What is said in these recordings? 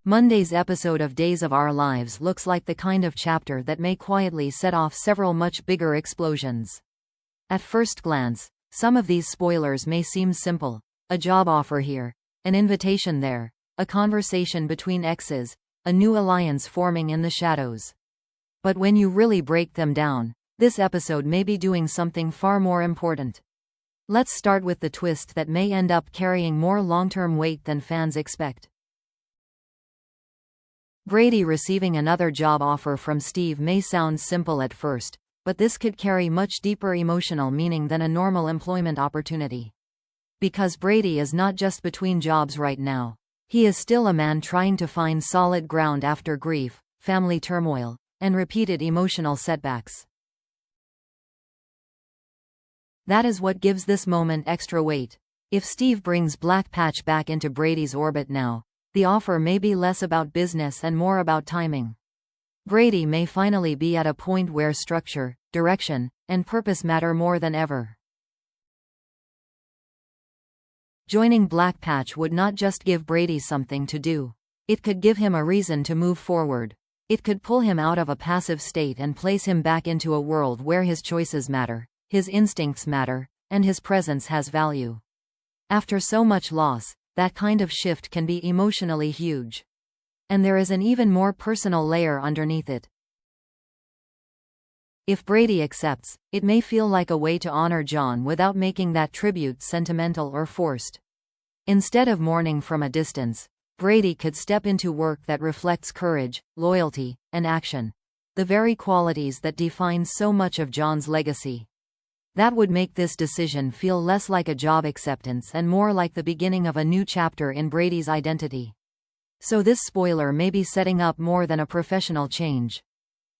Monday's episode of Days of Our Lives looks like the kind of chapter that may quietly set off several much bigger explosions. At first glance, some of these spoilers may seem simple: a job offer here, an invitation there, a conversation between exes, a new alliance forming in the shadows. But when you really break them down, this episode may be doing something far more important. Let's start with the twist that may end up carrying more long-term weight than fans expect. Brady receiving another job offer from Steve may sound simple at first, but this could carry much deeper emotional meaning than a normal employment opportunity. Because Brady is not just between jobs right now. He is still a man trying to find solid ground after grief, family turmoil, and repeated emotional setbacks. That is what gives this moment extra weight. If Steve brings Black Patch back into Brady's orbit now, the offer may be less about business and more about timing. Brady may finally be at a point where structure, direction, and purpose matter more than ever. Joining Black Patch would not just give Brady something to do. It could give him a reason to move forward. It could pull him out of a passive state and place him back into a world where his choices matter, his instincts matter, and his presence has value. After so much loss, that kind of shift can be emotionally huge. And there is an even more personal layer underneath it. If Brady accepts, it may feel like a way to honor John without making that tribute sentimental or forced. Instead of mourning from a distance, Brady could step into work that reflects courage, loyalty, and action, the very qualities that define so much of John's legacy. That would make this decision feel less like a job acceptance and more like the beginning of a new chapter in Brady's identity. So this spoiler may be setting up more than a professional change.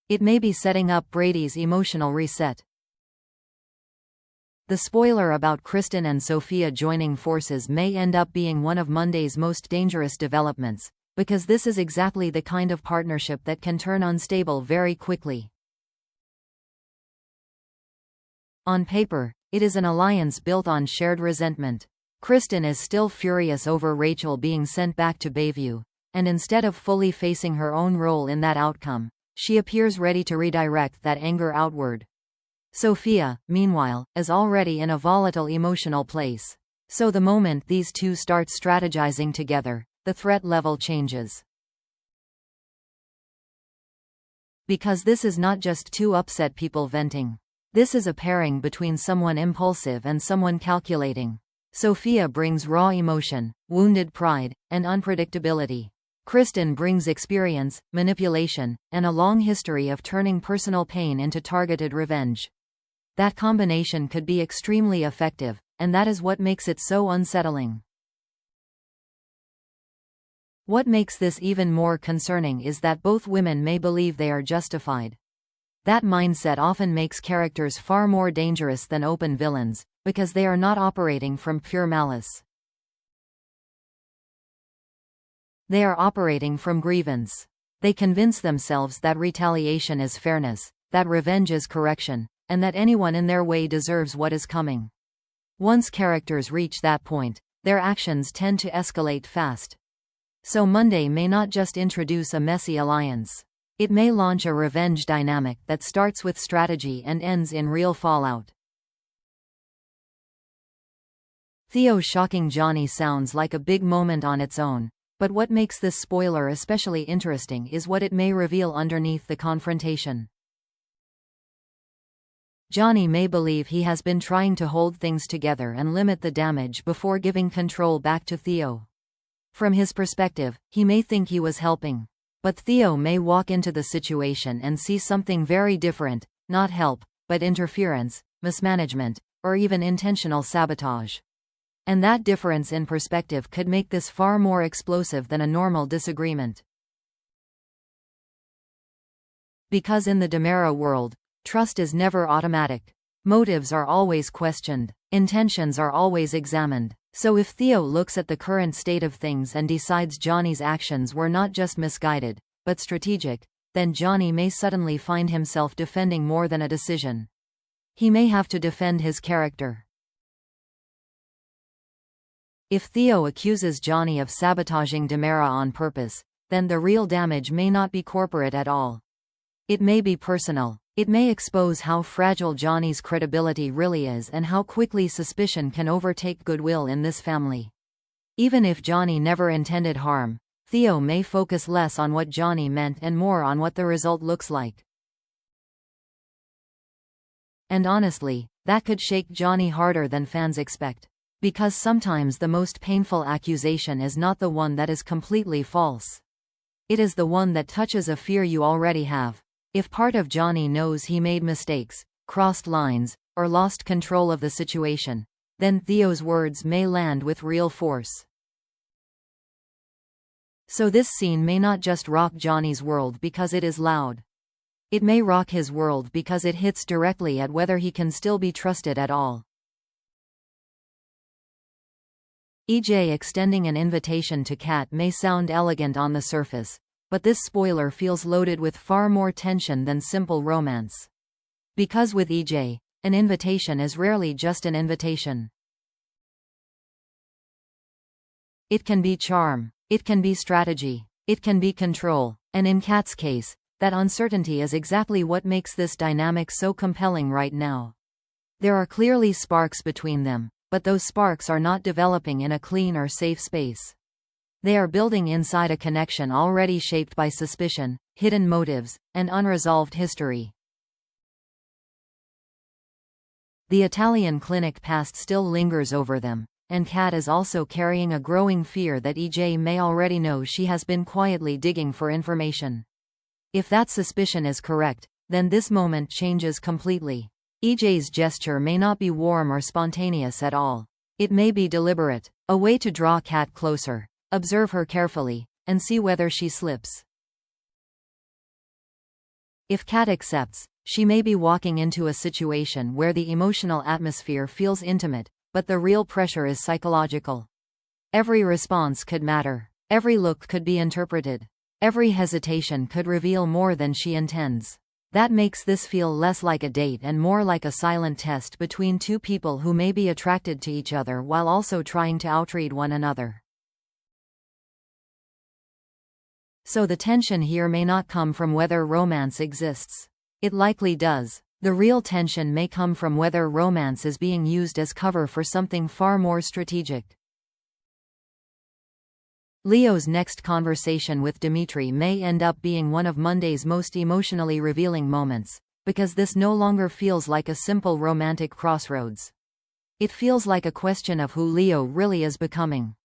It may be setting up Brady's emotional reset. The spoiler about Kristen and Sophia joining forces may end up being one of Monday's most dangerous developments, because this is exactly the kind of partnership that can turn unstable very quickly. On paper, it is an alliance built on shared resentment. Kristen is still furious over Rachel being sent back to Bayview, and instead of fully facing her own role in that outcome, she appears ready to redirect that anger outward. Sophia, meanwhile, is already in a volatile emotional place. So the moment these two start strategizing together, the threat level changes. Because this is not just two upset people venting. This is a pairing between someone impulsive and someone calculating. Sophia brings raw emotion, wounded pride, and unpredictability. Kristen brings experience, manipulation, and a long history of turning personal pain into targeted revenge. That combination could be extremely effective, and that is what makes it so unsettling. What makes this even more concerning is that both women may believe they are justified. That mindset often makes characters far more dangerous than open villains, because they are not operating from pure malice. They are operating from grievance. They convince themselves that retaliation is fairness, that revenge is correction, and that anyone in their way deserves what is coming. Once characters reach that point, their actions tend to escalate fast. So Monday may not just introduce a messy alliance. It may launch a revenge dynamic that starts with strategy and ends in real fallout. Theo shocking Johnny sounds like a big moment on its own, but what makes this spoiler especially interesting is what it may reveal underneath the confrontation. Johnny may believe he has been trying to hold things together and limit the damage before giving control back to Theo. From his perspective, he may think he was helping. But Theo may walk into the situation and see something very different, not help, but interference, mismanagement, or even intentional sabotage. And that difference in perspective could make this far more explosive than a normal disagreement. Because in the DiMera world, trust is never automatic. Motives are always questioned, intentions are always examined. So if Theo looks at the current state of things and decides Johnny's actions were not just misguided, but strategic, then Johnny may suddenly find himself defending more than a decision. He may have to defend his character. If Theo accuses Johnny of sabotaging Dimitra on purpose, then the real damage may not be corporate at all. It may be personal. It may expose how fragile Johnny's credibility really is and how quickly suspicion can overtake goodwill in this family. Even if Johnny never intended harm, Theo may focus less on what Johnny meant and more on what the result looks like. And honestly, that could shake Johnny harder than fans expect. Because sometimes the most painful accusation is not the one that is completely false. It is the one that touches a fear you already have. If part of Johnny knows he made mistakes, crossed lines, or lost control of the situation, then Theo's words may land with real force. So this scene may not just rock Johnny's world because it is loud. It may rock his world because it hits directly at whether he can still be trusted at all. EJ extending an invitation to Kat may sound elegant on the surface, but this spoiler feels loaded with far more tension than simple romance. Because with EJ, an invitation is rarely just an invitation. It can be charm, it can be strategy, it can be control, and in Kat's case, that uncertainty is exactly what makes this dynamic so compelling right now. There are clearly sparks between them, but those sparks are not developing in a clean or safe space. They are building inside a connection already shaped by suspicion, hidden motives, and unresolved history. The Italian clinic past still lingers over them, and Kat is also carrying a growing fear that EJ may already know she has been quietly digging for information. If that suspicion is correct, then this moment changes completely. EJ's gesture may not be warm or spontaneous at all. It may be deliberate, a way to draw Kat closer, observe her carefully, and see whether she slips. If Kat accepts, she may be walking into a situation where the emotional atmosphere feels intimate, but the real pressure is psychological. Every response could matter. Every look could be interpreted. Every hesitation could reveal more than she intends. That makes this feel less like a date and more like a silent test between two people who may be attracted to each other while also trying to outread one another. So the tension here may not come from whether romance exists. It likely does. The real tension may come from whether romance is being used as cover for something far more strategic. Leo's next conversation with Dimmitri may end up being one of Monday's most emotionally revealing moments, because this no longer feels like a simple romantic crossroads. It feels like a question of who Leo really is becoming.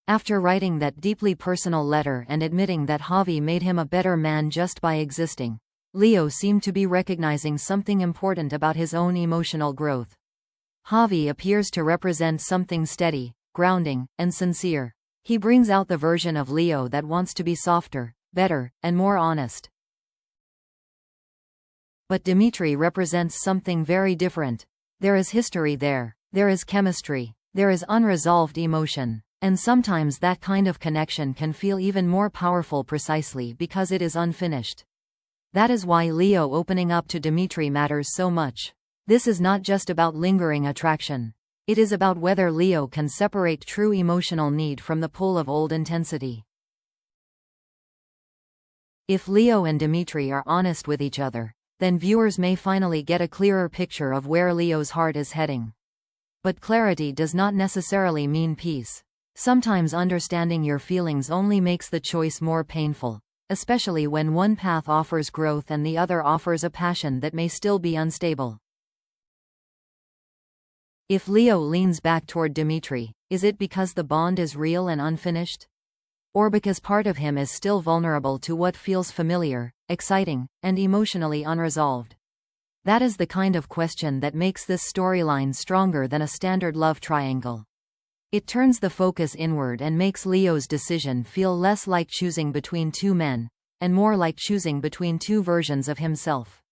After writing that deeply personal letter and admitting that Javi made him a better man just by existing, Leo seemed to be recognizing something important about his own emotional growth. Javi appears to represent something steady, grounding, and sincere. He brings out the version of Leo that wants to be softer, better, and more honest. But Dimmitri represents something very different. There is history there. There is chemistry. There is unresolved emotion. And sometimes that kind of connection can feel even more powerful precisely because it is unfinished. That is why Leo opening up to Dimmitri matters so much. This is not just about lingering attraction. It is about whether Leo can separate true emotional need from the pull of old intensity. If Leo and Dimmitri are honest with each other, then viewers may finally get a clearer picture of where Leo's heart is heading. But clarity does not necessarily mean peace. Sometimes understanding your feelings only makes the choice more painful, especially when one path offers growth and the other offers a passion that may still be unstable. If Leo leans back toward Dimmitri, is it because the bond is real and unfinished? Or because part of him is still vulnerable to what feels familiar, exciting, and emotionally unresolved? That is the kind of question that makes this storyline stronger than a standard love triangle. It turns the focus inward and makes Leo's decision feel less like choosing between two men, and more like choosing between two versions of himself.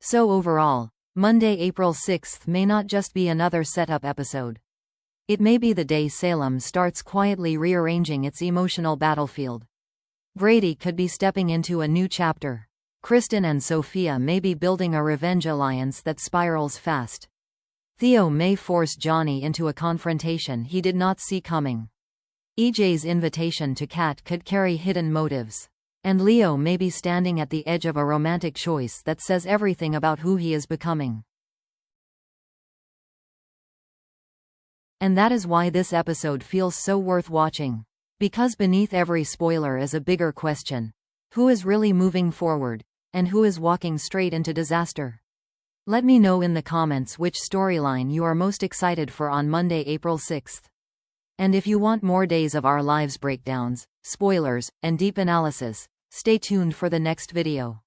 So overall, Monday, April 6th may not just be another setup episode. It may be the day Salem starts quietly rearranging its emotional battlefield. Brady could be stepping into a new chapter. Kristen and Sophia may be building a revenge alliance that spirals fast. Theo may force Johnny into a confrontation he did not see coming. EJ's invitation to Kat could carry hidden motives. And Leo may be standing at the edge of a romantic choice that says everything about who he is becoming. And that is why this episode feels so worth watching. Because beneath every spoiler is a bigger question. Who is really moving forward? And who is walking straight into disaster? Let me know in the comments which storyline you are most excited for on Monday, April 6th. And if you want more Days of Our Lives breakdowns, spoilers, and deep analysis, stay tuned for the next video.